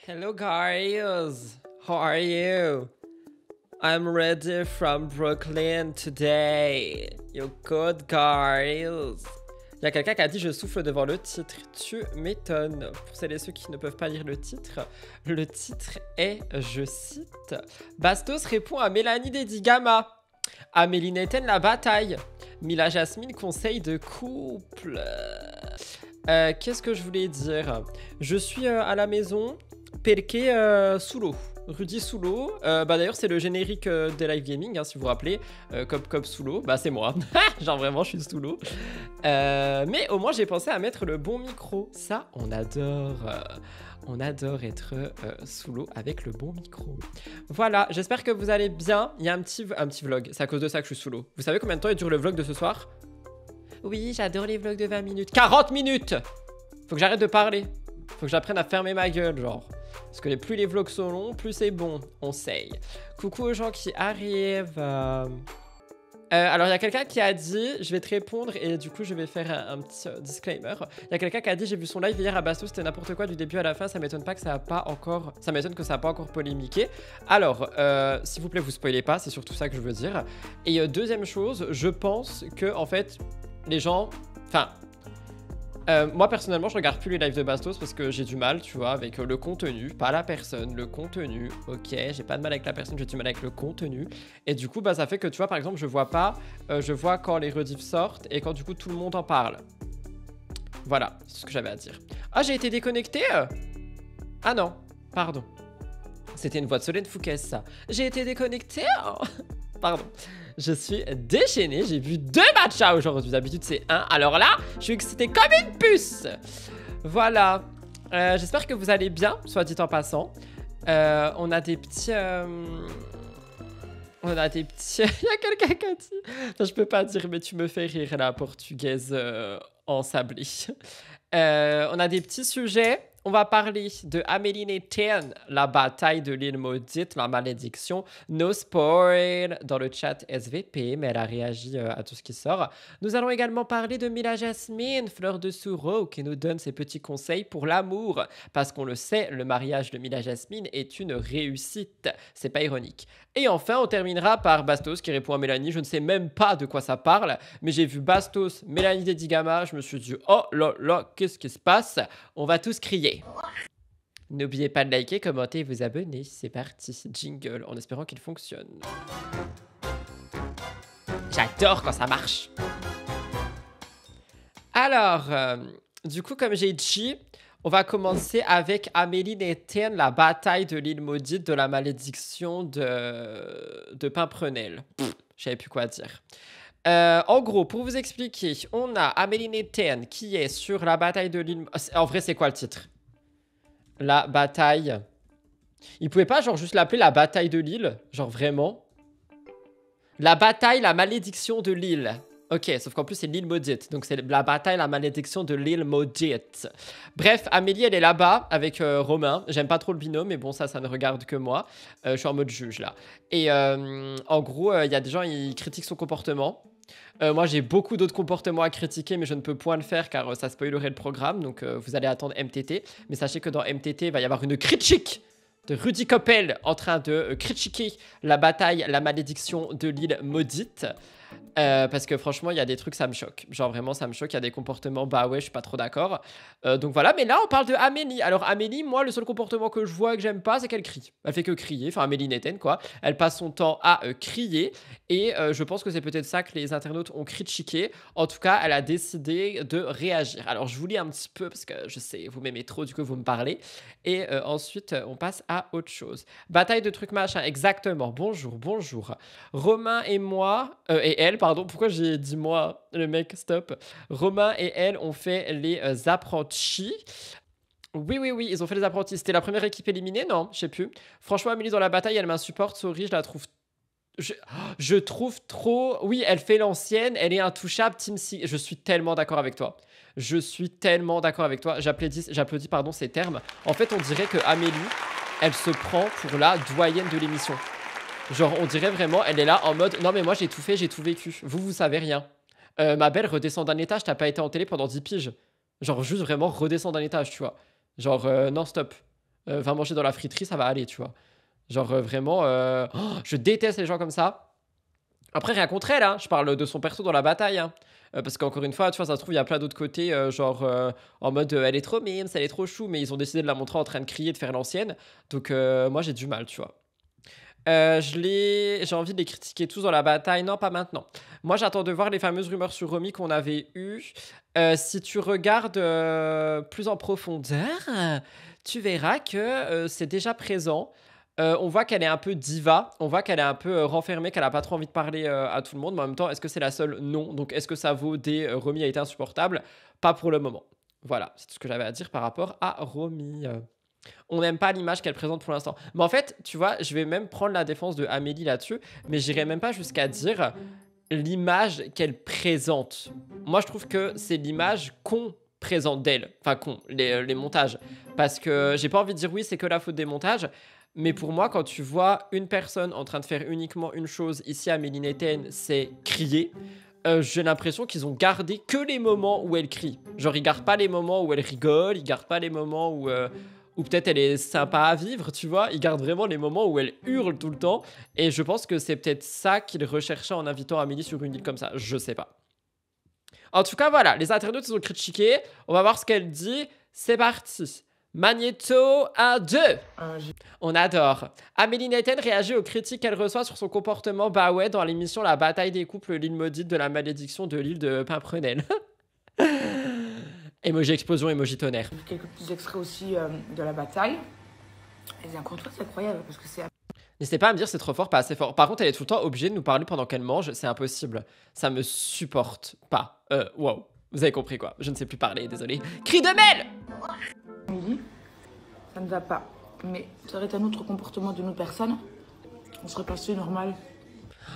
Hello guys, how are you? I'm ready from Brooklyn today. You good guys? Il y a quelqu'un qui a dit je souffle devant le titre. Tu m'étonnes. Pour celles et ceux qui ne peuvent pas lire le titre est, je cite, Bastos répond à Mélanie Dedigama. Amélie Netten la bataille. Mila Jasmine conseil de couple. Qu'est-ce que je voulais dire? Je suis à la maison. Perché Soulo. Rudy Soulo. D'ailleurs, c'est le générique des live gaming, hein, si vous vous rappelez. Cop Soulo. C'est moi. Genre vraiment, je suis Soulo. Mais au moins, j'ai pensé à mettre le bon micro. Ça, on adore. On adore être sous l'eau avec le bon micro. Voilà, j'espère que vous allez bien. Il y a un petit vlog. C'est à cause de ça que je suis sous l'eau. Vous savez combien de temps il dure le vlog de ce soir? Oui, j'adore les vlogs de 20 minutes. 40 minutes! Faut que j'arrête de parler. Faut que j'apprenne à fermer ma gueule, genre. Parce que plus les vlogs sont longs, plus c'est bon. On sait. Coucou aux gens qui arrivent. Alors, il y a quelqu'un qui a dit, je vais te répondre et du coup, je vais faire un petit disclaimer. Il y a quelqu'un qui a dit, j'ai vu son live hier à Bastos, c'était n'importe quoi du début à la fin, ça m'étonne pas que ça a pas encore... Ça m'étonne que ça n'a pas encore polémiqué. Alors, s'il vous plaît, vous spoilez pas, c'est surtout ça que je veux dire. Et deuxième chose, je pense que, en fait, les gens... Enfin... moi personnellement je regarde plus les lives de Bastos parce que j'ai du mal, tu vois, avec le contenu, pas la personne, le contenu. Ok, j'ai pas de mal avec la personne, j'ai du mal avec le contenu. Et du coup ça fait que tu vois par exemple je vois pas, je vois quand les rediffs sortent et quand du coup tout le monde en parle. Voilà, c'est ce que j'avais à dire. Ah, j'ai été déconnecté. Ah non, pardon. C'était une voix de Solène Fouquet ça. J'ai été déconnecté. Pardon. Je suis déchaîné, j'ai vu 2 matchs aujourd'hui, d'habitude c'est 1. Alors là, je suis excité comme une puce. Voilà. J'espère que vous allez bien, soit dit en passant. On a des petits... On a des petits... Il y a quelqu'un qui a dit... Enfin, je peux pas dire, mais tu me fais rire, la portugaise ensablée. On a des petits sujets. On va parler de Amélie Netten, la bataille de l'île maudite, la malédiction. No spoil dans le chat SVP, mais elle a réagi à tout ce qui sort. Nous allons également parler de Mila Jasmine, fleur de Souro, qui nous donne ses petits conseils pour l'amour. Parce qu'on le sait, le mariage de Mila Jasmine est une réussite. C'est pas ironique. Et enfin, on terminera par Bastos qui répond à Mélanie. Je ne sais même pas de quoi ça parle, mais j'ai vu Bastos, Mélanie Dedigama. Je me suis dit, oh là là, qu'est-ce qui se passe? On va tous crier. N'oubliez pas de liker, commenter et vous abonner. C'est parti, jingle, en espérant qu'il fonctionne. J'adore quand ça marche. Alors, du coup, comme j'ai dit, on va commencer avec Amélie Netten, la bataille de l'île maudite de la malédiction de Pimprenel. Je savais plus quoi dire. En gros, pour vous expliquer, on a Amélie Netten qui est sur la bataille de l'île... En vrai, c'est quoi le titre? La bataille... Il pouvait pas genre juste l'appeler la bataille de l'île? Genre vraiment? La bataille, la malédiction de l'île. Ok, sauf qu'en plus c'est l'île maudite. Donc c'est la bataille, la malédiction de l'île maudite. Bref, Amélie elle est là-bas avec Romain. J'aime pas trop le binôme, mais bon ça ne regarde que moi. Je suis en mode juge là. Et en gros, il y a des gens, ils critiquent son comportement. Moi j'ai beaucoup d'autres comportements à critiquer, mais je ne peux point le faire car ça spoilerait le programme. Donc vous allez attendre MTT. Mais sachez que dans MTT, il va y avoir une critique de Rudy Koppel en train de critiquer la bataille, la malédiction de l'île maudite. Parce que franchement, il y a des trucs, ça me choque. Genre vraiment, ça me choque. Il y a des comportements, bah ouais, je suis pas trop d'accord. Donc voilà, mais là, on parle de Amélie. Alors Amélie, moi, le seul comportement que je vois et que j'aime pas, c'est qu'elle crie. Elle fait que crier. Enfin, Amélie Netten, quoi. Elle passe son temps à crier. Et je pense que c'est peut-être ça que les internautes ont critiqué. En tout cas, elle a décidé de réagir. Alors, je vous lis un petit peu, parce que je sais, vous m'aimez trop, du coup, vous me parlez. Et ensuite, on passe à autre chose. Bataille de trucs machin, exactement. Bonjour, bonjour. Romain et moi, et elle, pardon, pourquoi j'ai dit moi, le mec, stop. Romain et elle ont fait les apprentis. Oui, ils ont fait les apprentis. C'était la première équipe éliminée, non? Je sais plus. Franchement, Amélie dans la bataille, elle m'insupporte, sorry, je la trouve... Je trouve trop... Oui, elle fait l'ancienne, elle est intouchable, Team C. Je suis tellement d'accord avec toi. Je suis tellement d'accord avec toi. J'applaudis, pardon, ces termes. En fait, on dirait que Amélie, elle se prend pour la doyenne de l'émission. Genre, on dirait vraiment, elle est là en mode, non mais moi j'ai tout fait, j'ai tout vécu. Vous savez rien. Ma belle, redescends d'un étage, t'as pas été en télé pendant 10 piges. Genre, juste vraiment redescends d'un étage, tu vois. Genre, non, stop. Va manger dans la friterie, ça va aller, tu vois. Genre vraiment, je déteste les gens comme ça. Après, rien contre elle, hein. Je parle de son perso dans la bataille, hein. Parce qu'encore une fois, tu vois, ça se trouve, il y a plein d'autres côtés, en mode elle est trop mimes, elle est trop chou, mais ils ont décidé de la montrer en train de crier, de faire l'ancienne. Donc, moi, j'ai du mal, tu vois. J'ai envie de les critiquer tous dans la bataille. Non, pas maintenant. Moi, j'attends de voir les fameuses rumeurs sur Romy qu'on avait eues. Si tu regardes plus en profondeur, tu verras que c'est déjà présent. On voit qu'elle est un peu diva, on voit qu'elle est un peu renfermée, qu'elle a pas trop envie de parler à tout le monde, mais en même temps, est-ce que c'est la seule? Non. Donc, est-ce que ça vaut des Romy a été insupportable? Pas pour le moment. Voilà, c'est tout ce que j'avais à dire par rapport à Romy. On n'aime pas l'image qu'elle présente pour l'instant. Mais en fait, tu vois, je vais même prendre la défense de Amélie là-dessus, mais j'irai même pas jusqu'à dire l'image qu'elle présente. Moi, je trouve que c'est l'image qu'on présente d'elle. Enfin, les montages. Parce que j'ai pas envie de dire oui, c'est que la faute des montages. Mais pour moi, quand tu vois une personne en train de faire uniquement une chose, ici Amélie Netten, c'est crier. J'ai l'impression qu'ils ont gardé que les moments où elle crie. Genre, ils gardent pas les moments où elle rigole, ils gardent pas les moments où peut-être elle est sympa à vivre, tu vois. Ils gardent vraiment les moments où elle hurle tout le temps. Et je pense que c'est peut-être ça qu'ils recherchaient en invitant Amélie sur une île comme ça. Je sais pas. En tout cas, voilà, les internautes ils ont critiqué. On va voir ce qu'elle dit. C'est parti. Magnéto 1-2. On adore. Amélie Netten réagit aux critiques qu'elle reçoit sur son comportement. Bah ouais, dans l'émission La bataille des couples, l'île maudite de la malédiction de l'île de Pimprenel. Emoji explosion, emoji tonnerre. Quelques petits extraits aussi de la bataille. Et encore une fois, c'est incroyable parce que c'est. N'hésitez pas à me dire c'est trop fort, pas assez fort. Par contre, elle est tout le temps obligée de nous parler pendant qu'elle mange. C'est impossible. Ça me supporte pas. Wow. Vous avez compris quoi. Je ne sais plus parler, désolé. Cri de mêle. Amélie, ça ne va pas. Mais ça aurait été un autre comportement d'une autre personne. On serait passé normal.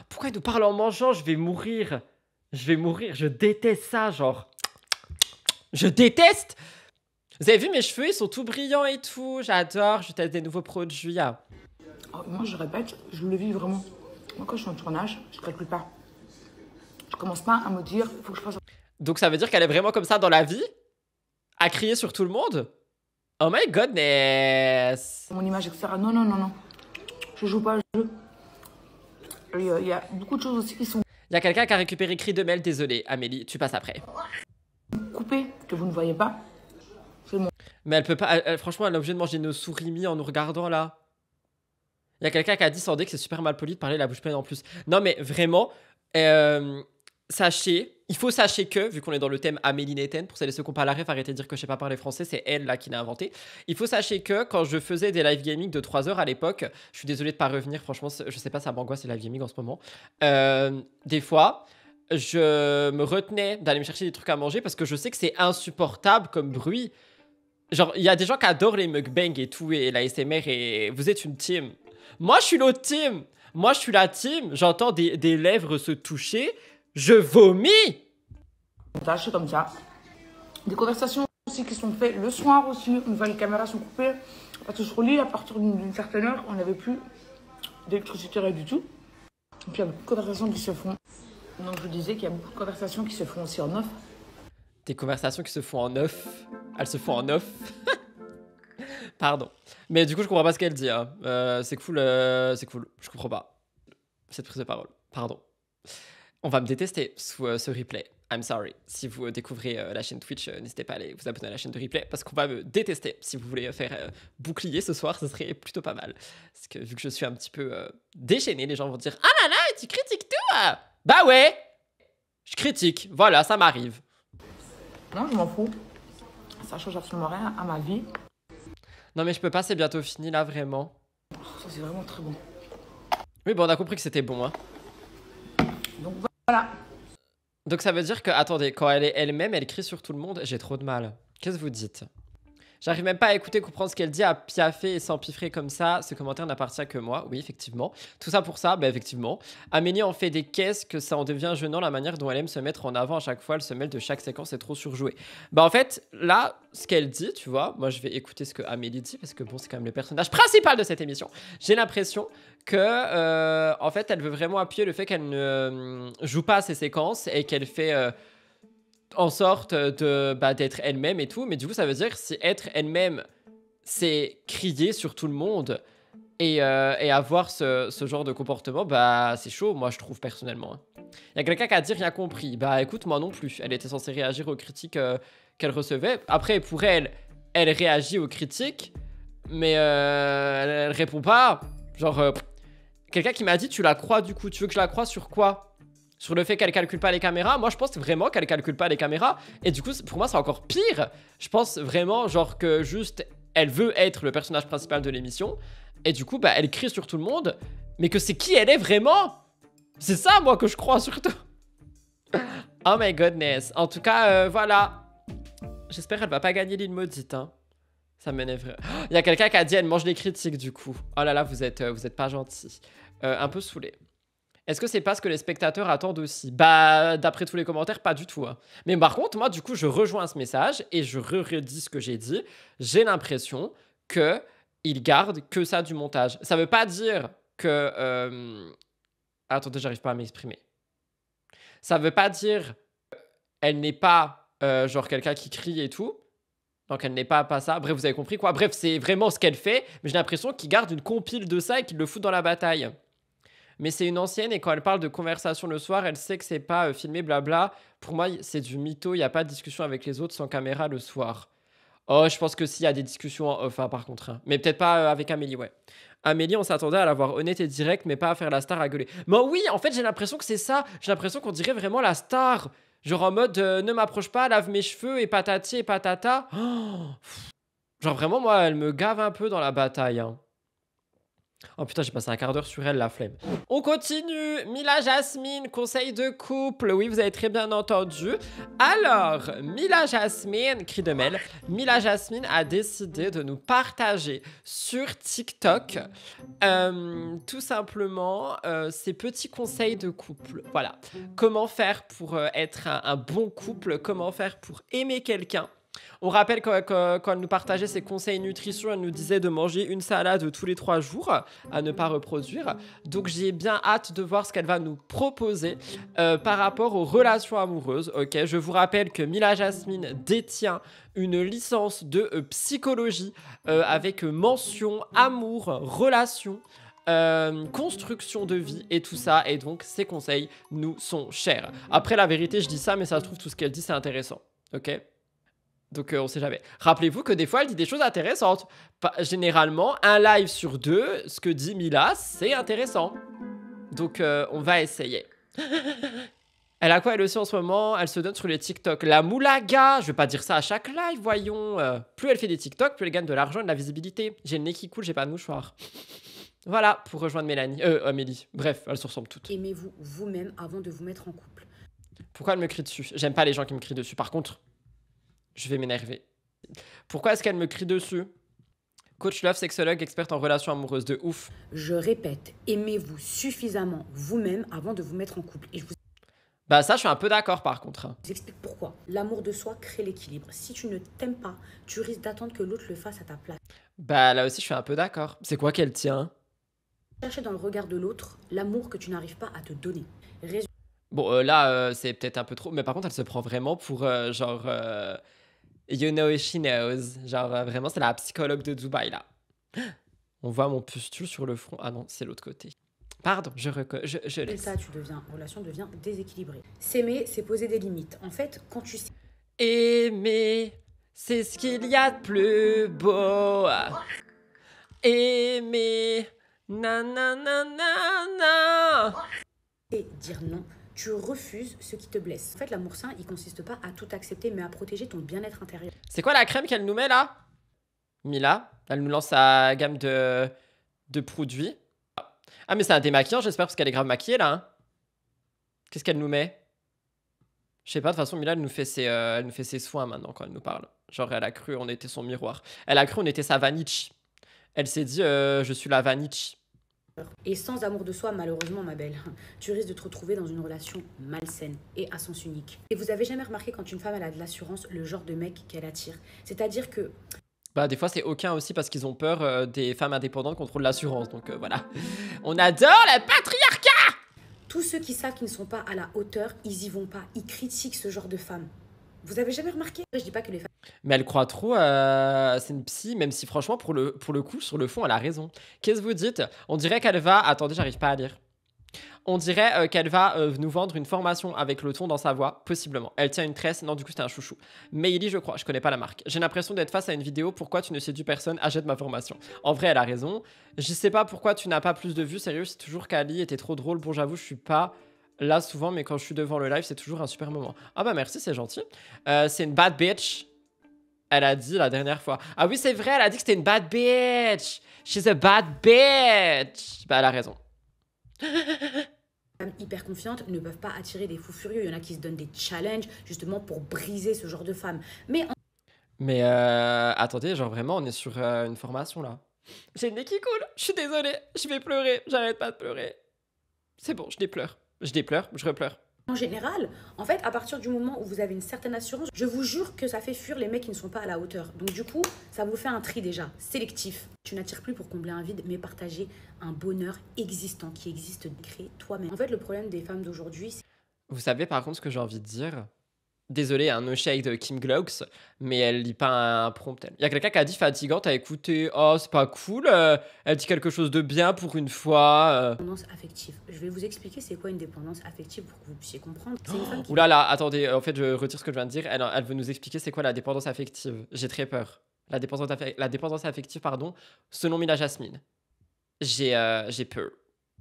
Pourquoi il nous parle en mangeant? Je vais mourir. Je vais mourir. Je déteste ça, genre. Je déteste. Vous avez vu mes cheveux, ils sont tout brillants et tout. J'adore. Je teste des nouveaux produits. Oh, moi, je répète, je le vis vraiment. Moi, quand je suis en tournage, je ne calcule pas. Je commence pas à me dire, il faut que je fasse. Donc ça veut dire qu'elle est vraiment comme ça dans la vie? À crier sur tout le monde? Oh my goodness. Mon image, etc. Non, non, non, non. Je joue pas le jeu. Il y a beaucoup de choses aussi qui sont Il y a quelqu'un qui a récupéré cri de mêle. Désolé, Amélie, tu passes après. coupées, que vous ne voyez pas. C'est mon. Mais elle peut pas. Franchement, elle est obligée de manger nos surimi en nous regardant là. Il y a quelqu'un qui a dit sans que c'est super mal poli de parler la bouche pleine en plus. Non, mais vraiment, sachez, il faut sachez que, vu qu'on est dans le thème Amélie Netten, pour celles et ceux qui n'ont pas la ref, arrêtez de dire que je sais pas parler français, c'est elle là qui l'a inventé. Il faut sachez que quand je faisais des live gaming de 3 heures à l'époque, je suis désolé de pas revenir, franchement, je sais pas, ça m'angoisse les live gaming en ce moment. Des fois, je me retenais d'aller me chercher des trucs à manger parce que je sais que c'est insupportable comme bruit. Genre, il y a des gens qui adorent les mukbangs et tout, et la SMR, et vous êtes une team. Moi, je suis l'autre team. Moi, je suis la team. J'entends des lèvres se toucher. Je vomis. C'est comme ça. Des conversations aussi qui sont faites le soir aussi. On voit les caméras sont coupées. Parce que sur l'île, à partir d'une certaine heure, on n'avait plus d'électricité là du tout. Et puis il y a beaucoup de conversations qui se font. Donc je disais qu'il y a beaucoup de conversations qui se font aussi en off. Des conversations qui se font en off. Elles se font en off. Pardon. Mais du coup, je comprends pas ce qu'elle dit. Hein. C'est cool. C'est cool. Je comprends pas cette prise de parole. Pardon. On va me détester sous ce replay. I'm sorry. Si vous découvrez la chaîne Twitch, n'hésitez pas à aller vous abonner à la chaîne de replay parce qu'on va me détester. Si vous voulez faire bouclier ce soir, ce serait plutôt pas mal. Parce que vu que je suis un petit peu déchaîné, les gens vont dire « Ah là là, tu critiques tout !» Bah ouais. Je critique. Voilà, ça m'arrive. Non, je m'en fous. Ça change absolument rien à ma vie. Non mais je peux pas, c'est bientôt fini là, vraiment. Ça, c'est vraiment très bon. Oui, bon, on a compris que c'était bon, hein. Donc voilà. Donc ça veut dire que, attendez, quand elle est elle-même, elle crie sur tout le monde, j'ai trop de mal. Qu'est-ce que vous dites? J'arrive même pas à écouter, comprendre ce qu'elle dit, à piaffer et s'empiffrer comme ça. Ce commentaire n'appartient que moi. Oui, effectivement. Tout ça pour ça, bah effectivement. Amélie en fait des caisses que ça en devient gênant la manière dont elle aime se mettre en avant à chaque fois. Elle se mêle de chaque séquence, c'est trop surjoué. Bah en fait, là, ce qu'elle dit, tu vois, moi je vais écouter ce que Amélie dit parce que bon, c'est quand même le personnage principal de cette émission. J'ai l'impression que, en fait, elle veut vraiment appuyer le fait qu'elle ne joue pas ses séquences et qu'elle fait... en sorte de d'être elle-même et tout, mais du coup ça veut dire si être elle-même c'est crier sur tout le monde et avoir ce genre de comportement, bah c'est chaud, moi je trouve personnellement. Il y a quelqu'un qui a dit rien compris. Bah écoute, moi non plus. Elle était censée réagir aux critiques qu'elle recevait. Après, pour elle, elle réagit aux critiques, mais elle répond pas. Genre, quelqu'un qui m'a dit tu la crois du coup, tu veux que je la croie sur quoi? Sur le fait qu'elle calcule pas les caméras? Moi je pense vraiment qu'elle calcule pas les caméras. Et du coup, pour moi c'est encore pire. Je pense vraiment genre que juste elle veut être le personnage principal de l'émission. Et du coup, bah elle crie sur tout le monde. Mais que c'est qui elle est vraiment? C'est ça moi que je crois surtout. Oh my goodness. En tout cas, voilà. J'espère qu'elle va pas gagner l'île maudite, hein. Ça m'énerve. Il y a quelqu'un qui a dit elle mange les critiques du coup. Oh là là, vous êtes pas gentil. Un peu saoulé. Est-ce que c'est pas ce que les spectateurs attendent aussi? Bah, d'après tous les commentaires, pas du tout. Hein. Mais par contre, moi, du coup, je rejoins ce message et je redis ce que j'ai dit. J'ai l'impression que ils gardent que ça du montage. Ça veut pas dire que... Attendez, j'arrive pas à m'exprimer. Ça veut pas dire qu'elle n'est pas genre quelqu'un qui crie et tout. Donc elle n'est pas ça. Bref, vous avez compris quoi. Bref, c'est vraiment ce qu'elle fait. Mais j'ai l'impression qu'ils gardent une compile de ça et qu'ils le foutent dans la bataille. Mais c'est une ancienne et quand elle parle de conversation le soir, elle sait que c'est pas filmé blabla. Pour moi, c'est du mytho. Il n'y a pas de discussion avec les autres sans caméra le soir. Oh, je pense que s'il y a des discussions en off, hein, par contre. Hein. Mais peut-être pas avec Amélie, ouais. Amélie, on s'attendait à la voir honnête et directe, mais pas à faire la star à gueuler. Mais oui, en fait, j'ai l'impression que c'est ça. J'ai l'impression qu'on dirait vraiment la star. Genre en mode ne m'approche pas, lave mes cheveux et patati et patata. Oh. Genre vraiment, moi, elle me gave un peu dans la bataille. Hein. Oh putain, j'ai passé un quart d'heure sur elle, la flemme. On continue. Mila Jasmine, conseil de couple. Oui, vous avez très bien entendu. Alors, Mila Jasmine, cri de Mel, Mila Jasmine a décidé de nous partager sur TikTok tout simplement ses petits conseils de couple. Voilà. Comment faire pour être un bon couple, comment faire pour aimer quelqu'un. On rappelle quand elle nous partageait ses conseils nutrition, elle nous disait de manger une salade tous les 3 jours, à ne pas reproduire. Donc j'ai bien hâte de voir ce qu'elle va nous proposer par rapport aux relations amoureuses. Ok, je vous rappelle que Mila Jasmine détient une licence de psychologie avec mention amour, relation. Construction de vie et tout ça, et donc ces conseils nous sont chers. Après la vérité je dis ça, mais ça se trouve tout ce qu'elle dit c'est intéressant, ok. Donc on sait jamais. Rappelez-vous que des fois elle dit des choses intéressantes. Généralement un live sur 2, ce que dit Mila c'est intéressant. Donc on va essayer. Elle a quoi elle aussi en ce moment? Elle se donne sur les TikTok. La moulaga, je vais pas dire ça à chaque live, voyons. Plus elle fait des TikTok, plus elle gagne de l'argent et de la visibilité. J'ai le nez qui coule, j'ai pas de mouchoir. Voilà, pour rejoindre Amélie. Bref, elles se ressemblent toutes. Aimez-vous vous-même avant de vous mettre en couple. Pourquoi elle me crie dessus? J'aime pas les gens qui me crient dessus. Par contre, je vais m'énerver. Pourquoi est-ce qu'elle me crie dessus? Coach love, sexologue, experte en relations amoureuses, de ouf. Je répète, aimez-vous suffisamment vous-même avant de vous mettre en couple. Et je vous Bah ça, je suis un peu d'accord par contre. explique pourquoi. L'amour de soi crée l'équilibre. Si tu ne t'aimes pas, tu risques d'attendre que l'autre le fasse à ta place. Bah là aussi, je suis un peu d'accord. C'est quoi qu'elle tient? Chercher dans le regard de l'autre l'amour que tu n'arrives pas à te donner. Bon, là, c'est peut-être un peu trop. Mais par contre, elle se prend vraiment pour genre... you know she knows. Genre, vraiment, c'est la psychologue de Dubaï, là. On voit mon pustule sur le front. Ah non, c'est l'autre côté. Pardon, je Et laisse. ça, relation devient déséquilibrée. S'aimer, c'est poser des limites. En fait, quand tu sais Aimer, c'est ce qu'il y a de plus beau. Aimer, nananana. dire non, tu refuses ce qui te blesse. En fait, l'amour sain, il consiste pas à tout accepter, mais à protéger ton bien-être intérieur. C'est quoi la crème qu'elle nous met là? Mila, elle nous lance sa gamme de produits. Ah mais c'est un démaquillant j'espère parce qu'elle est grave maquillée là. Hein. Qu'est-ce qu'elle nous met? Je sais pas, de toute façon Mila elle nous fait ses soins maintenant quand elle nous parle. Genre elle a cru on était son miroir. Elle a cru on était sa Vanichi. Elle s'est dit je suis la Vanichi. Et sans amour de soi, malheureusement, ma belle, tu risques de te retrouver dans une relation malsaine et à sens unique. Et vous avez jamais remarqué quand une femme elle a de l'assurance, le genre de mec qu'elle attire? C'est-à-dire que... Bah des fois c'est aucun aussi parce qu'ils ont peur des femmes indépendantes contre l'assurance. Donc voilà. On adore le patriarcat. tous ceux qui savent qu'ils ne sont pas à la hauteur, ils y vont pas. Ils critiquent ce genre de femmes. Vous avez jamais remarqué? Je dis pas que les femmes... Mais elle croit trop, c'est une psy, même si franchement, pour le coup, sur le fond, elle a raison. Qu'est-ce que vous dites? On dirait qu'elle va... Attendez, j'arrive pas à lire. On dirait qu'elle va nous vendre une formation avec le ton dans sa voix, possiblement. Elle tient une tresse, non, du coup, c'était un chouchou. Meili, je crois, je connais pas la marque. J'ai l'impression d'être face à une vidéo, pourquoi tu ne séduis personne, achète ma formation. En vrai, elle a raison. Je sais pas pourquoi tu n'as pas plus de vues, sérieux, c'est toujours Kali, était trop drôle. Bon, j'avoue, je suis pas là souvent, mais quand je suis devant le live, c'est toujours un super moment. Ah bah merci, c'est gentil. C'est une bad bitch. Elle a dit la dernière fois. Ah oui, c'est vrai, elle a dit que c'était une bad bitch. She's a bad bitch. Bah, elle a raison. Femmes hyper confiantes ne peuvent pas attirer des fous furieux. Il y en a qui se donnent des challenges justement pour briser ce genre de femmes. Mais attendez, genre vraiment, on est sur une formation là. J'ai le nez qui coule. Je suis désolée. Je vais pleurer. J'arrête pas de pleurer. C'est bon, je dépleure. Je dépleure, je repleure. En général, en fait, à partir du moment où vous avez une certaine assurance, je vous jure que ça fait fuir les mecs qui ne sont pas à la hauteur. Donc du coup, ça vous fait un tri déjà, sélectif. Tu n'attires plus pour combler un vide, mais partager un bonheur existant, qui existe, créé toi-même. En fait, le problème des femmes d'aujourd'hui, c'est... Vous savez par contre ce que j'ai envie de dire? Désolé, un no shade de Kim Glokes, mais elle lit pas un prompt. Il y a quelqu'un qui a dit fatigante à écouter. Oh, c'est pas cool. Elle dit quelque chose de bien pour une fois. Dépendance affective. Je vais vous expliquer c'est quoi une dépendance affective pour que vous puissiez comprendre. C'est une femme qui... Ouh là là, attendez, en fait, je retire ce que je viens de dire. Elle veut nous expliquer c'est quoi la dépendance affective. J'ai très peur. La dépendance affective, pardon, selon Mila Jasmine. J'ai peur.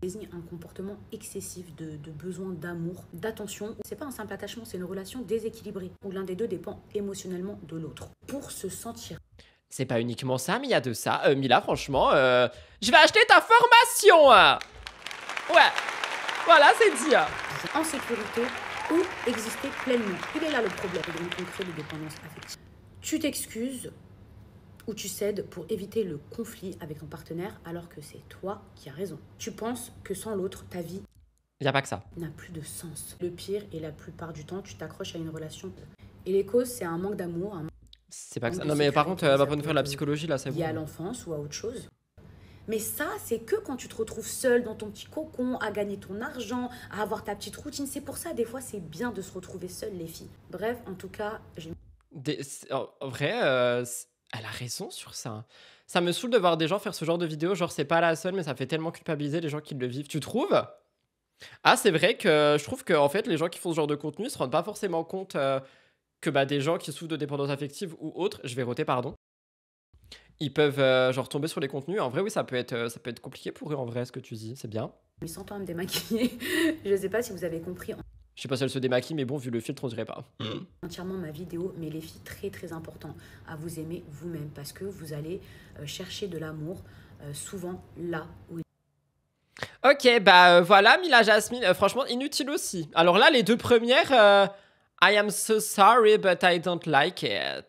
désigne un comportement excessif de besoin d'amour, d'attention. C'est pas un simple attachement, c'est une relation déséquilibrée où l'un des deux dépend émotionnellement de l'autre pour se sentir. C'est pas uniquement ça, mais il y a de ça. Mila, franchement, je vais acheter ta formation. Ouais, voilà, c'est dit. En sécurité ou exister pleinement. Il est là le problème de concret de dépendance affective. Tu t'excuses ou tu cèdes pour éviter le conflit avec ton partenaire alors que c'est toi qui as raison. Tu penses que sans l'autre, ta vie y a pas que ça. N'a plus de sens. Le pire, et la plupart du temps, tu t'accroches à une relation. Et les causes, c'est un manque d'amour. C'est pas que ça. Non mais par contre, elle va pas nous faire la psychologie là, c'est bon. Lié à l'enfance ou à autre chose. Mais ça, c'est que quand tu te retrouves seul dans ton petit cocon, à gagner ton argent, à avoir ta petite routine. C'est pour ça, des fois, c'est bien de se retrouver seul, les filles. Bref, en tout cas... En vrai, elle a raison sur ça. Ça me saoule de voir des gens faire ce genre de vidéos. Genre, c'est pas la seule, mais ça fait tellement culpabiliser les gens qui le vivent. Tu trouves? Ah, c'est vrai que je trouve que en fait, les gens qui font ce genre de contenu se rendent pas forcément compte que bah, des gens qui souffrent de dépendance affective ou autres, je vais roter, pardon, ils peuvent genre tomber sur les contenus. En vrai, oui, ça peut être compliqué pour eux, en vrai, ce que tu dis. C'est bien. Mais sans temps à me démaquiller, je sais pas si vous avez compris. Je sais pas si elle se démaquille, mais bon, vu le filtre, on dirait pas. Entièrement ma vidéo, mais les filles, très très important à vous aimer vous-même parce que vous allez chercher de l'amour souvent là où il... Ok, bah voilà, Mila Jasmine, franchement, inutile aussi. Alors là, les deux premières, I am so sorry, but I don't like it.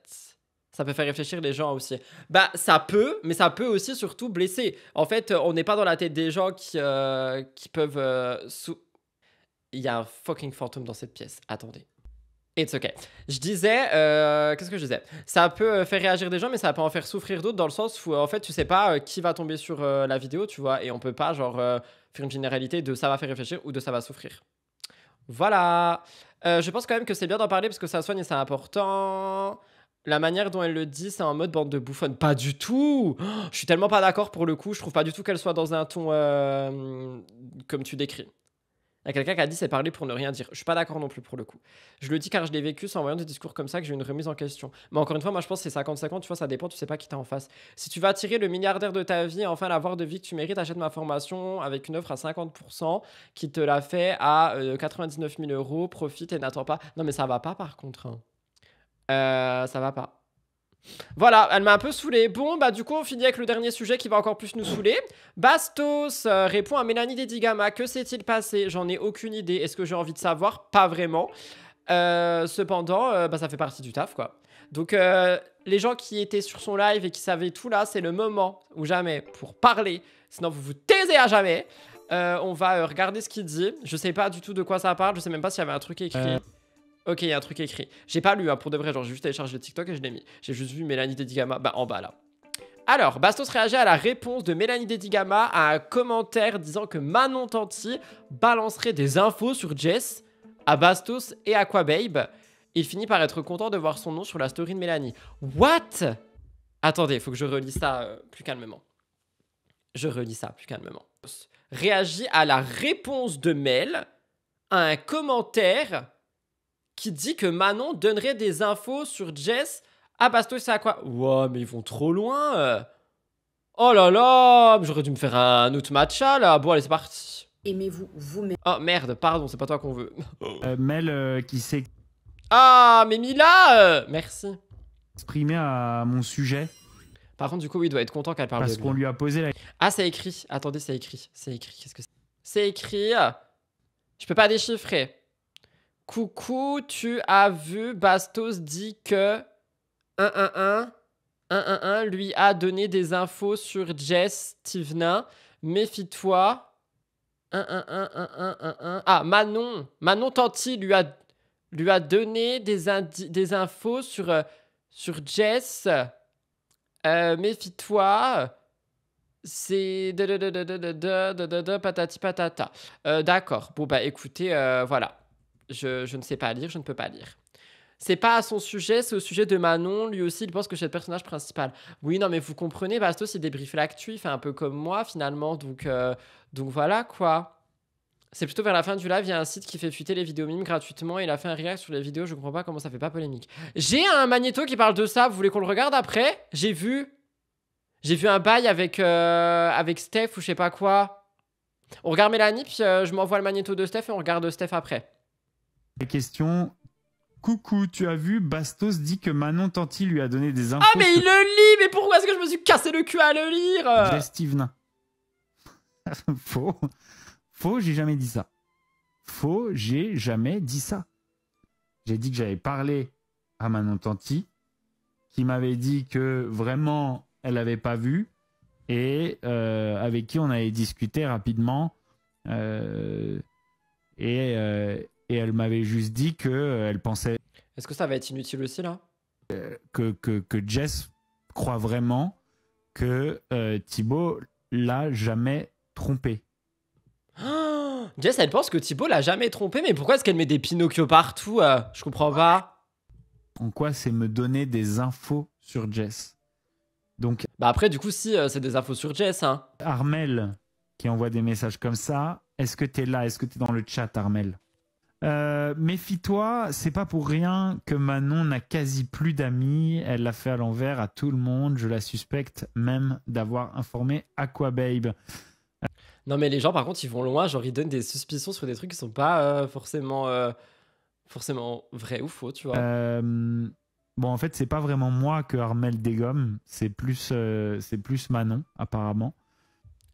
Ça peut faire réfléchir les gens aussi. Bah, ça peut, mais ça peut aussi surtout blesser. En fait, on n'est pas dans la tête des gens qui peuvent... Il y a un fucking fantôme dans cette pièce. Attendez. It's ok. Je disais... Qu'est-ce que je disais? Ça peut faire réagir des gens, mais ça peut en faire souffrir d'autres dans le sens où, en fait, tu sais pas qui va tomber sur la vidéo, tu vois, et on peut pas, genre, faire une généralité de ça va faire réfléchir ou de ça va souffrir. Voilà. Je pense quand même que c'est bien d'en parler parce que ça soigne et c'est important. La manière dont elle le dit, c'est en mode bande de bouffonnes. Pas du tout. Je suis tellement pas d'accord pour le coup. Je trouve pas du tout qu'elle soit dans un ton comme tu décris. Il y a quelqu'un qui a dit c'est parler pour ne rien dire. Je suis pas d'accord non plus pour le coup. Je le dis car je l'ai vécu, c'est en voyant des discours comme ça que j'ai une remise en question. Mais encore une fois, moi je pense que c'est 50-50, tu vois, ça dépend, tu sais pas qui t'as en face. Si tu vas attirer le milliardaire de ta vie, enfin l'avoir de vie que tu mérites, achète ma formation avec une offre à 50% qui te la fait à 99 000 €, profite et n'attends pas. Non mais ça va pas par contre. Ça va pas. Voilà, elle m'a un peu saoulé. Bon, bah du coup, on finit avec le dernier sujet qui va encore plus nous saouler. Bastos répond à Mélanie Dedigama. Que s'est-il passé? J'en ai aucune idée. Est-ce que j'ai envie de savoir? Pas vraiment. Cependant, bah, ça fait partie du taf, quoi. Donc, les gens qui étaient sur son live et qui savaient tout là, c'est le moment ou jamais pour parler. Sinon, vous vous taisez à jamais. On va regarder ce qu'il dit. Je sais pas du tout de quoi ça parle. Je sais même pas s'il y avait un truc écrit. Ok, il y a un truc écrit. J'ai pas lu, hein, pour de vrai, genre j'ai juste téléchargé le TikTok et je l'ai mis. J'ai juste vu Mélanie Dedigama, bah en bas là. Alors, Bastos réagit à la réponse de Mélanie Dedigama à un commentaire disant que Manon Tanti balancerait des infos sur Jess, à Bastos et Aquababe. Il finit par être content de voir son nom sur la story de Mélanie. What? Attendez, faut que je relis ça plus calmement. Je relis ça plus calmement. Réagit à la réponse de Mel à un commentaire qui dit que Manon donnerait des infos sur Jess. Ah, Bastos, c'est à quoi? Wow, mais ils vont trop loin. Oh là là, j'aurais dû me faire un autre matcha là. Bon, allez, c'est parti. Aimez-vous vous-même. Oh merde, pardon, c'est pas toi qu'on veut. Mel qui s'est Ah, mais Mila, merci. exprimé à mon sujet Par contre, du coup, il doit être content qu'elle parle parce de qu'on lui. lui a posé la Ah, c'est écrit. Attendez, c'est écrit. C'est écrit. Qu'est-ce que c'est? C'est écrit. Je peux pas déchiffrer. Coucou, tu as vu, Bastos dit que 111 lui a donné des infos sur Jess Tivna. Méfie-toi. 111. Ah, Manon Tanti lui a donné des infos sur Jess. Méfie-toi. C'est patati patata. D'accord. Bon, bah écoutez, voilà. Je ne sais pas lire, je ne peux pas lire. C'est pas à son sujet, c'est au sujet de Manon. Lui aussi, il pense que c'est le personnage principal. Oui, non, mais vous comprenez, Bastos, il débriefe l'actu, il fait un peu comme moi, finalement. Donc voilà, quoi. C'est plutôt vers la fin du live, il y a un site qui fait fuiter les vidéos mimes gratuitement. Il a fait un react sur les vidéos, je comprends pas comment ça fait pas polémique. J'ai un magnéto qui parle de ça, vous voulez qu'on le regarde après? J'ai vu un bail avec Steph ou je sais pas quoi. On regarde Mélanie, puis je m'envoie le magnéto de Steph et on regarde Steph après. question. Coucou, tu as vu, Bastos dit que Manon Tanti lui a donné des infos Ah, mais il le lit! Mais pourquoi est-ce que je me suis cassé le cul à le lire? Jess Tivna. Faux, j'ai jamais dit ça. Faux, j'ai jamais dit ça. J'ai dit que j'avais parlé à Manon Tanti, qui m'avait dit que vraiment, elle n'avait pas vu, et avec qui on avait discuté rapidement. Et elle m'avait juste dit qu'elle pensait Est-ce que ça va être inutile aussi, là? que Jess croit vraiment que Thibaut l'a jamais trompé. Oh, Jess, elle pense que Thibaut l'a jamais trompé, mais pourquoi est-ce qu'elle met des Pinocchio partout? Je comprends pas. En quoi c'est me donner des infos sur Jess? Donc, Bah après, du coup, si, c'est des infos sur Jess, hein. Armel qui envoie des messages comme ça, est-ce que t'es là? Est-ce que t'es dans le chat, Armel? Méfie-toi, c'est pas pour rien que Manon n'a quasi plus d'amis. Elle l'a fait à l'envers à tout le monde. Je la suspecte même d'avoir informé Aquababe. Non, mais les gens, par contre, ils vont loin. Genre, ils donnent des suspicions sur des trucs qui sont pas forcément vrais ou faux, tu vois. Bon, en fait, c'est pas vraiment moi que Armel dégomme. C'est plus Manon, apparemment.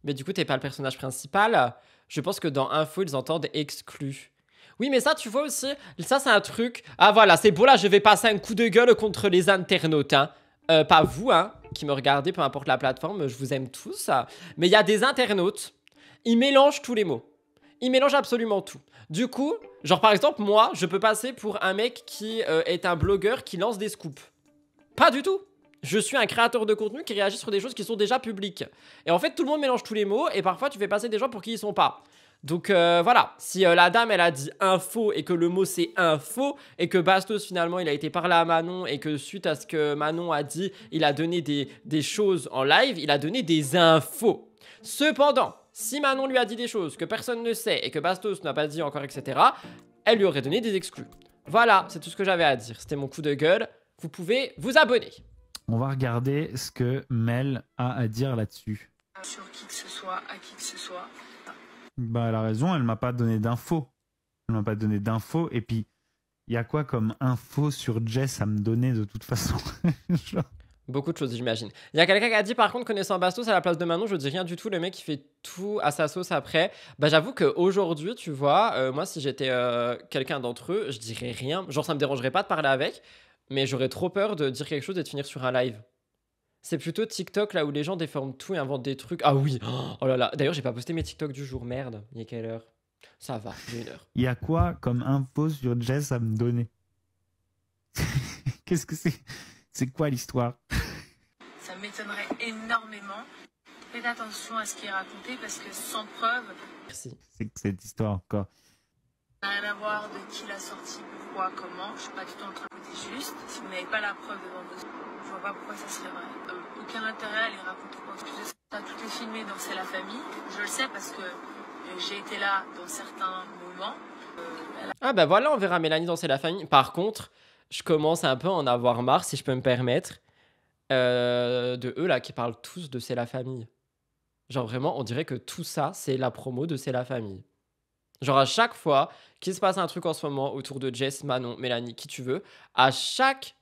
Mais du coup, t'es pas le personnage principal. Je pense que dans Info, ils entendent exclu. Oui, mais ça, tu vois aussi, ça, c'est un truc. Ah, voilà, c'est beau, là, je vais passer un coup de gueule contre les internautes, hein. Pas vous, hein, qui me regardez, peu importe la plateforme, je vous aime tous. Mais il y a des internautes, ils mélangent tous les mots. Ils mélangent absolument tout. Du coup, genre, par exemple, moi, je peux passer pour un mec qui est un blogueur qui lance des scoops. Pas du tout. Je suis un créateur de contenu qui réagit sur des choses qui sont déjà publiques. Et en fait, tout le monde mélange tous les mots et parfois, tu fais passer des gens pour qui ils sont pas. Donc voilà, si la dame elle a dit info et que le mot c'est info et que Bastos finalement il a été parlé à Manon et que suite à ce que Manon a dit, il a donné des choses en live, il a donné des infos. Cependant, si Manon lui a dit des choses que personne ne sait et que Bastos n'a pas dit encore, etc., elle lui aurait donné des exclus. Voilà, c'est tout ce que j'avais à dire. C'était mon coup de gueule. Vous pouvez vous abonner. On va regarder ce que Mel a à dire là-dessus. Sur qui que ce soit, à qui que ce soit. Bah, elle a raison, elle m'a pas donné d'infos. Elle m'a pas donné d'infos. Et puis, il y a quoi comme info sur Jess à me donner de toute façon? Genre... Beaucoup de choses, j'imagine. Il y a quelqu'un qui a dit, par contre, connaissant Bastos à la place de Manon, je dis rien du tout. Le mec, il fait tout à sa sauce après. Bah, j'avoue qu'aujourd'hui, tu vois, moi, si j'étais quelqu'un d'entre eux, je dirais rien. Genre, ça me dérangerait pas de parler avec, mais j'aurais trop peur de dire quelque chose et de finir sur un live. C'est plutôt TikTok, là où les gens déforment tout et inventent des trucs. Ah oui, oh là là. D'ailleurs, j'ai pas posté mes TikTok du jour. Merde, il est quelle heure? Ça va, j'ai 1 heure. Il y a quoi comme info sur Jess à me donner? Qu'est-ce que c'est? C'est quoi l'histoire? Ça m'étonnerait énormément. Faites attention à ce qui est raconté parce que sans preuve. Merci. C'est que cette histoire encore. Rien à voir de qui l'a sorti, pourquoi, comment. Je suis pas du tout en train de dire juste. Si vous n'avez pas la preuve devant vous, je vois pas pourquoi ça serait vrai. Aucun intérêt à les raconter quoi que ce soit. Ça, tout est filmé dans C'est la famille. Je le sais parce que j'ai été là dans certains moments. Ah bah voilà, on verra Mélanie dans C'est la famille. Par contre, je commence un peu à en avoir marre, si je peux me permettre, de eux là qui parlent tous de C'est la famille. Genre vraiment, on dirait que tout ça, c'est la promo de C'est la famille. Genre à chaque fois qu'il se passe un truc en ce moment autour de Jess, Manon, Mélanie, qui tu veux, à chaque...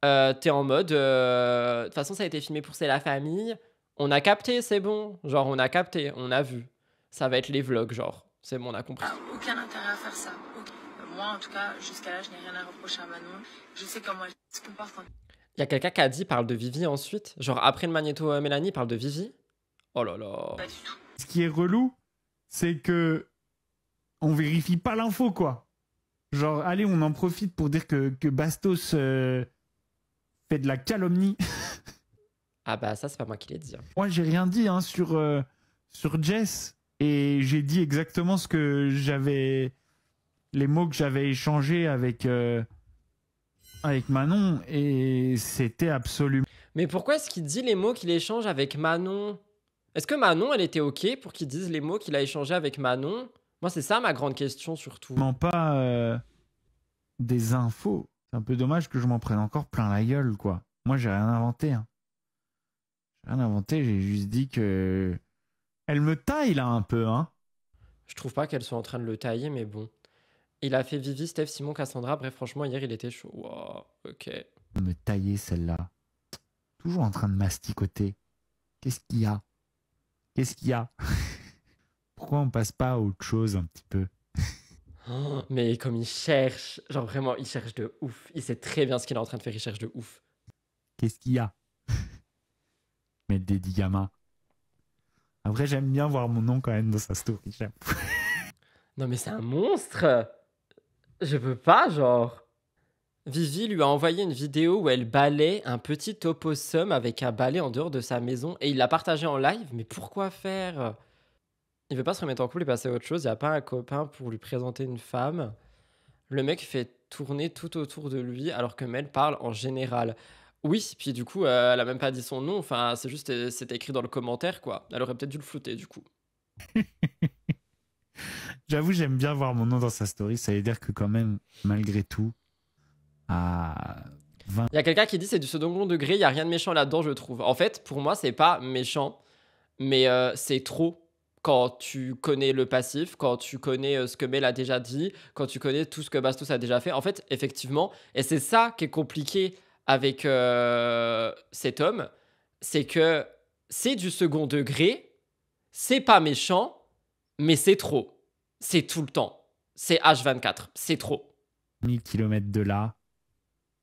t'es en mode... De toute façon, ça a été filmé pour C'est la famille. On a capté, c'est bon. Genre, on a capté, on a vu. Ça va être les vlogs, genre. C'est bon, on a compris. Aucun intérêt à faire ça. Moi, en tout cas, jusqu'à là, je n'ai rien à reprocher à Manon. Je sais comment elle se comporte quand... Il y a quelqu'un qui a dit, parle de Vivi ensuite. Genre, après le magnéto Mélanie, parle de Vivi. Oh là là. Pas du tout. Ce qui est relou, c'est que on vérifie pas l'info, quoi. Genre, allez, on en profite pour dire que Bastos fait de la calomnie. Ah bah ça, c'est pas moi qui l'ai dit. Moi, j'ai rien dit hein, sur Jess. Et j'ai dit exactement ce que j'avais... Les mots que j'avais échangés avec Manon. Et c'était absolument... Mais pourquoi est-ce qu'il dit les mots qu'il échange avec Manon? Est-ce que Manon, elle était OK pour qu'il dise les mots qu'il a échangés avec Manon? Moi, c'est ça ma grande question, surtout. Pas des infos. C'est un peu dommage que je m'en prenne encore plein la gueule, quoi. Moi, j'ai rien inventé. Hein. J'ai rien inventé, j'ai juste dit que... Elle me taille, là, un peu, hein. Je trouve pas qu'elle soit en train de le tailler, mais bon. Il a fait Vivi, Steph, Simon, Cassandra. Bref, franchement, hier, il était chaud. Wow, ok. Me tailler, celle-là. Toujours en train de masticoter. Qu'est-ce qu'il y a? Qu'est-ce qu'il y a? Pourquoi on passe pas à autre chose, un petit peu? Oh, mais comme il cherche, genre vraiment, il cherche de ouf. Il sait très bien ce qu'il est en train de faire, il cherche de ouf. Qu'est-ce qu'il y a? Mettre des digammas. Après, j'aime bien voir mon nom quand même dans sa story. Non mais c'est un monstre. Je peux pas, genre. Vivi lui a envoyé une vidéo où elle balaie un petit opossum avec un balai en dehors de sa maison et il l'a partagé en live. Mais pourquoi faire? Il veut pas se remettre en couple et passer à autre chose. Il n'y a pas un copain pour lui présenter une femme. Le mec fait tourner tout autour de lui alors que Mel parle en général. Oui, puis du coup, elle a même pas dit son nom. Enfin, c'est juste, c'était écrit dans le commentaire, quoi. Elle aurait peut-être dû le flouter, du coup. J'avoue, j'aime bien voir mon nom dans sa story. Ça veut dire que quand même, malgré tout, à 20... Il y a quelqu'un qui dit c'est du second degré, il y a rien de méchant là-dedans, je trouve. En fait, pour moi, c'est pas méchant, mais c'est trop quand tu connais le passif, quand tu connais ce que Mel a déjà dit, quand tu connais tout ce que Bastos a déjà fait. En fait, effectivement, et c'est ça qui est compliqué avec cet homme, c'est que c'est du second degré, c'est pas méchant, mais c'est trop. C'est tout le temps. C'est H24, c'est trop. 1000 km de là,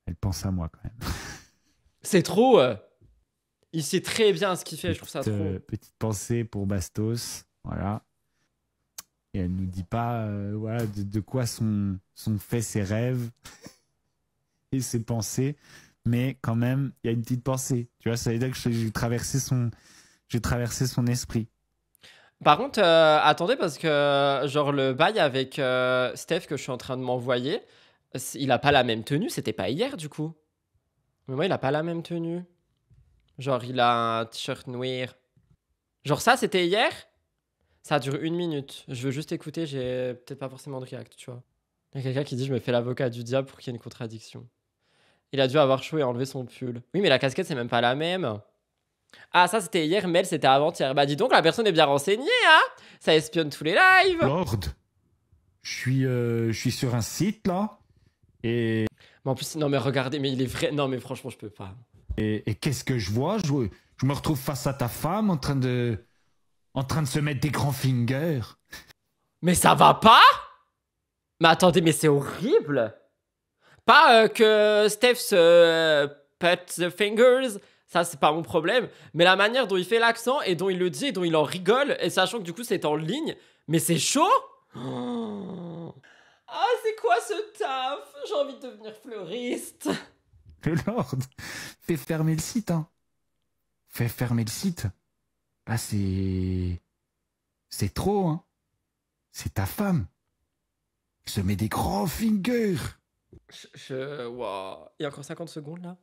elle pense à moi quand même. C'est trop. Il sait très bien ce qu'il fait, je trouve ça trop. Petite pensée pour Bastos, voilà. Et elle nous dit pas voilà, de quoi sont faits ses rêves et ses pensées, mais quand même, il y a une petite pensée. Tu vois, ça veut dire que j'ai traversé son esprit. Par contre, attendez, parce que genre le bail avec Steph que je suis en train de m'envoyer, il a pas la même tenue, c'était pas hier du coup. Mais moi, il a pas la même tenue. Genre, il a un t-shirt noir. Genre ça, c'était hier? Ça dure 1 minute. Je veux juste écouter, j'ai peut-être pas forcément de react, tu vois. Il y a quelqu'un qui dit je me fais l'avocat du diable pour qu'il y ait une contradiction. Il a dû avoir chaud et enlever son pull. Oui, mais la casquette, c'est même pas la même. Ah, ça, c'était hier, Mel, c'était avant-hier. Bah, dis donc, la personne est bien renseignée, hein. Ça espionne tous les lives. Lord, je suis sur un site, là, et... Mais en plus, non, mais regardez, mais il est vrai... Non, mais franchement, je peux pas. Et qu'est-ce que je vois? Je me retrouve face à ta femme en train de se mettre des grands fingers. Mais ça va pas? Mais attendez, mais c'est horrible. Pas que Steph se pet the fingers, ça c'est pas mon problème, mais la manière dont il fait l'accent et dont il le dit et dont il en rigole, et sachant que du coup c'est en ligne, mais c'est chaud. Oh. Ah, c'est quoi ce taf? J'ai envie de devenir fleuriste. Le Lord, fais fermer le site, hein. Fais fermer le site. Là, c'est trop, hein. C'est ta femme. se met des grands fingers. Wow. Il y a encore 50 secondes là.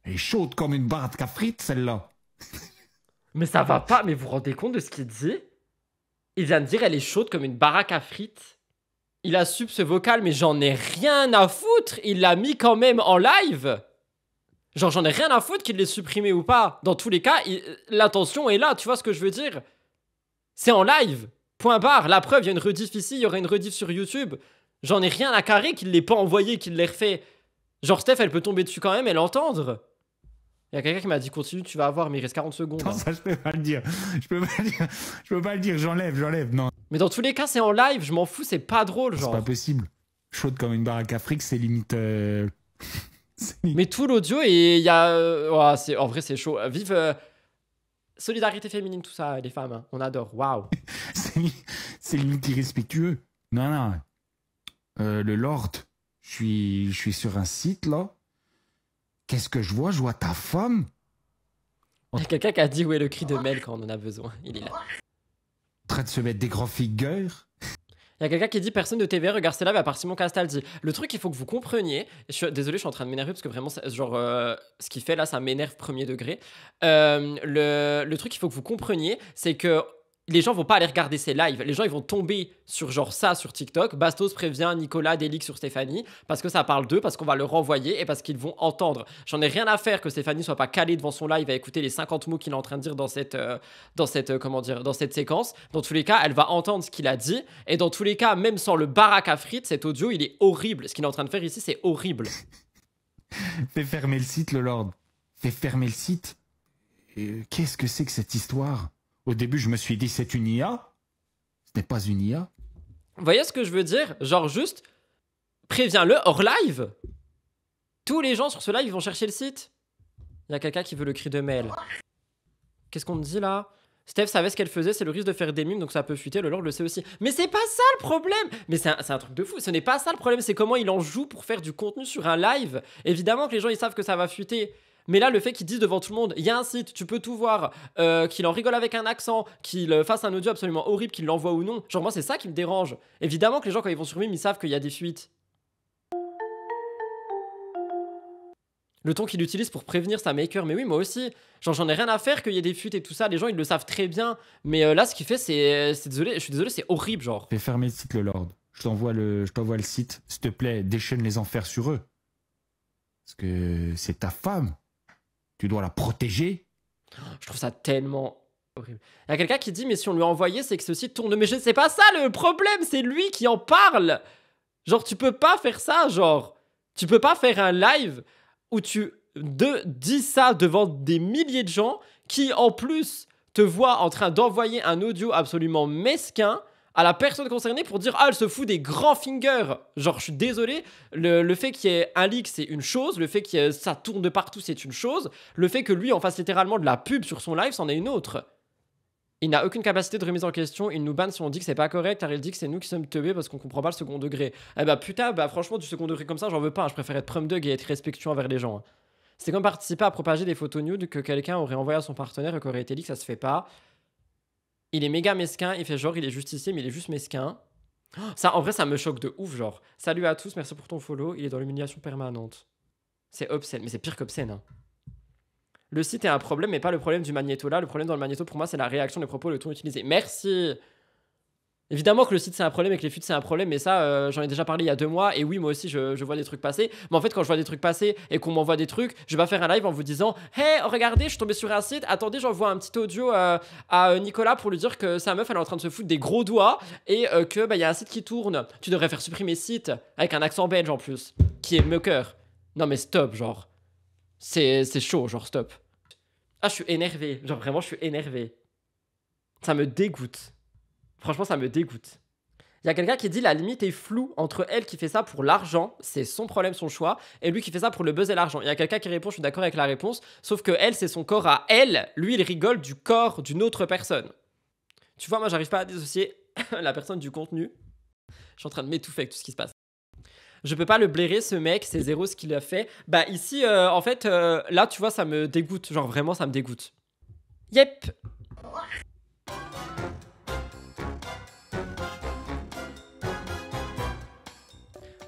Elle est chaude comme une baraque à frites, celle-là. Mais ça va pas, mais vous vous rendez compte de ce qu'il dit? Il vient de dire elle est chaude comme une baraque à frites. Il a sub ce vocal, mais j'en ai rien à foutre. Il l'a mis quand même en live. Genre, j'en ai rien à foutre qu'il l'ait supprimé ou pas. Dans tous les cas, l'intention est là, tu vois ce que je veux dire? C'est en live. Point barre. La preuve, il y a une rediff ici, il y aurait une rediff sur YouTube. J'en ai rien à carrer qu'il l'ait pas envoyé, qu'il l'ait refait. Genre, Steph, elle peut tomber dessus quand même et l'entendre. Il y a quelqu'un qui m'a dit continue, tu vas avoir, mais il reste 40 secondes. Non, ça, je peux pas le dire. Je peux pas le dire. J'enlève. Non. Mais dans tous les cas, c'est en live, je m'en fous, c'est pas drôle, genre. C'est pas possible. Chaude comme une baraque à frites, c'est limite. Mais tout l'audio, et il y a. En vrai, c'est chaud. Vive. Solidarité féminine, tout ça, les femmes, hein. On adore. Waouh. C'est limite irrespectueux. Non. Le Lord, je suis sur un site là. Qu'est-ce que je vois? Je vois ta femme. Il y a quelqu'un qui a dit où est le cri de Mel quand on en a besoin. Il est là. En train de se mettre des grands figures. Il y a quelqu'un qui dit personne de TV regarde ces lives à part Simon Castaldi. Le truc, il faut que vous compreniez. Désolé, je suis en train de m'énerver parce que vraiment, genre, ce qu'il fait là, ça m'énerve premier degré. Le truc, il faut que vous compreniez, c'est que les gens vont pas aller regarder ces lives. Les gens, ils vont tomber sur genre ça sur TikTok. Bastos prévient Nicolas Délix sur Stéphanie parce que ça parle d'eux, parce qu'on va le renvoyer et parce qu'ils vont entendre. J'en ai rien à faire que Stéphanie soit pas calée devant son live à écouter les 50 mots qu'il est en train de dire dans cette séquence. Dans tous les cas, elle va entendre ce qu'il a dit. Et dans tous les cas, même sans le baraque à frites, cet audio, il est horrible. Ce qu'il est en train de faire ici, c'est horrible. Fais fermer le site, le Lord. Fais fermer le site. Qu'est-ce que c'est que cette histoire? Au début, je me suis dit, c'est une IA. Ce n'est pas une IA. Vous voyez ce que je veux dire? Genre juste, préviens-le hors live. Tous les gens sur ce live, ils vont chercher le site. Il y a quelqu'un qui veut le cri de Mel. Qu'est-ce qu'on me dit là? Steph savait ce qu'elle faisait, c'est le risque de faire des mimes, donc ça peut fuiter, le Lord le sait aussi. Mais c'est pas ça le problème! Mais c'est un truc de fou, ce n'est pas ça le problème, c'est comment il en joue pour faire du contenu sur un live. Évidemment que les gens, ils savent que ça va fuiter. Mais là, le fait qu'ils disent devant tout le monde, il y a un site, tu peux tout voir, qu'il en rigole avec un accent, qu'il fasse un audio absolument horrible, qu'il l'envoie ou non. Genre, moi, c'est ça qui me dérange. Évidemment que les gens, quand ils vont sur Mime, ils savent qu'il y a des fuites. Le ton qu'il utilise pour prévenir sa maker, mais oui, moi aussi. Genre, j'en ai rien à faire qu'il y ait des fuites et tout ça. Les gens, ils le savent très bien. Mais là, ce qu'il fait, désolé, je suis désolé, c'est horrible, genre. Fais fermer le site, le Lord. Je t'envoie le site. S'il te plaît, déchaîne les enfers sur eux. Parce que c'est ta femme. Tu dois la protéger. Je trouve ça tellement horrible. Il y a quelqu'un qui dit, mais si on lui a envoyé, c'est que ce site tourne. Mais c'est pas ça le problème, c'est lui qui en parle. Genre, tu peux pas faire ça, genre. Tu peux pas faire un live où tu dis ça devant des milliers de gens qui, en plus, te voient en train d'envoyer un audio absolument mesquin à la personne concernée pour dire « Ah, elle se fout des grands fingers !» Genre, je suis désolé, le fait qu'il y ait un leak, c'est une chose. Le fait que ça tourne de partout, c'est une chose. Le fait que lui, en fasse littéralement de la pub sur son live, c'en est une autre. Il n'a aucune capacité de remise en question. Il nous banne si on dit que c'est pas correct, car il dit que c'est nous qui sommes teubés parce qu'on comprend pas le second degré. Eh bah putain, bah franchement, du second degré comme ça, j'en veux pas. Je préfère être prom dog et être respectueux envers les gens. C'est comme participer à propager des photos nudes que quelqu'un aurait envoyé à son partenaire et qu'aurait été leak, ça se fait pas. Il est méga mesquin, il fait genre il est justicier, mais il est juste mesquin. Ça, en vrai, ça me choque de ouf, genre. Salut à tous, merci pour ton follow. Il est dans l'humiliation permanente. C'est obscène, mais c'est pire qu'obscène. Hein. Le site est un problème, mais pas le problème du magnéto là. Le problème dans le magnéto, pour moi, c'est la réaction des propos, le ton utilisé. Merci. Évidemment que le site c'est un problème et que les fuites c'est un problème, mais ça j'en ai déjà parlé il y a 2 mois et oui moi aussi je vois des trucs passer. Mais en fait quand je vois des trucs passer et qu'on m'envoie des trucs, je vais pas faire un live en vous disant hey regardez je suis tombé sur un site, attendez j'envoie un petit audio à Nicolas pour lui dire que sa meuf elle est en train de se foutre des gros doigts et que bah il y a un site qui tourne. Tu devrais faire supprimer ce site avec un accent belge en plus qui est moqueur. Non mais stop genre. C'est chaud genre stop. Ah je suis énervé, genre vraiment je suis énervé. Ça me dégoûte. Franchement, ça me dégoûte. Il y a quelqu'un qui dit la limite est floue entre elle qui fait ça pour l'argent, c'est son problème, son choix, et lui qui fait ça pour le buzz et l'argent. Il y a quelqu'un qui répond, je suis d'accord avec la réponse, sauf que elle, c'est son corps à elle. Lui, il rigole du corps d'une autre personne. Tu vois, moi, j'arrive pas à dissocier la personne du contenu. Je suis en train de m'étouffer avec tout ce qui se passe. Je peux pas le blairer, ce mec, c'est zéro ce qu'il a fait. Bah ici, en fait, là, tu vois, ça me dégoûte. Genre, vraiment, ça me dégoûte. Yep.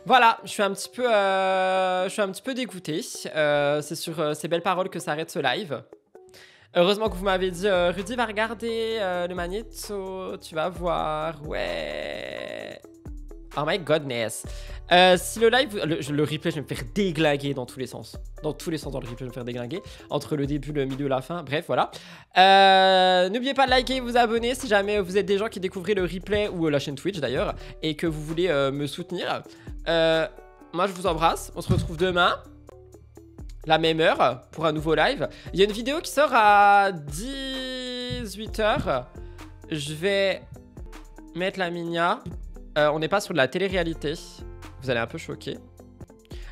Voilà, je suis un petit peu dégoûté. C'est sur ces belles paroles que s'arrête ce live. Heureusement que vous m'avez dit, Rudy va regarder le magnéto, tu vas voir, ouais. Oh my godness. Si le live, le replay, je vais me faire déglinguer dans tous les sens. Dans tous les sens dans le replay, je vais me faire déglinguer. Entre le début, le milieu, la fin, bref, voilà. N'oubliez pas de liker et vous abonner si jamais vous êtes des gens qui découvrez le replay ou la chaîne Twitch d'ailleurs et que vous voulez me soutenir. Moi, je vous embrasse. On se retrouve demain. La même heure pour un nouveau live. Il y a une vidéo qui sort à 18h. Je vais mettre la Minia. On n'est pas sur de la télé-réalité. Vous allez un peu choquer.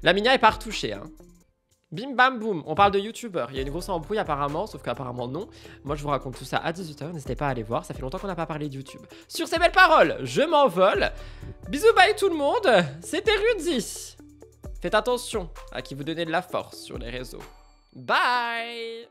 La Minia est pas retouchée. Hein. Bim bam boum. On parle de youtubeurs. Il y a une grosse embrouille apparemment, sauf qu'apparemment non. Moi je vous raconte tout ça à 18h. N'hésitez pas à aller voir. Ça fait longtemps qu'on n'a pas parlé de YouTube. Sur ces belles paroles, je m'envole. Bisous bye tout le monde. C'était Rudy. Faites attention à qui vous donnez de la force sur les réseaux. Bye!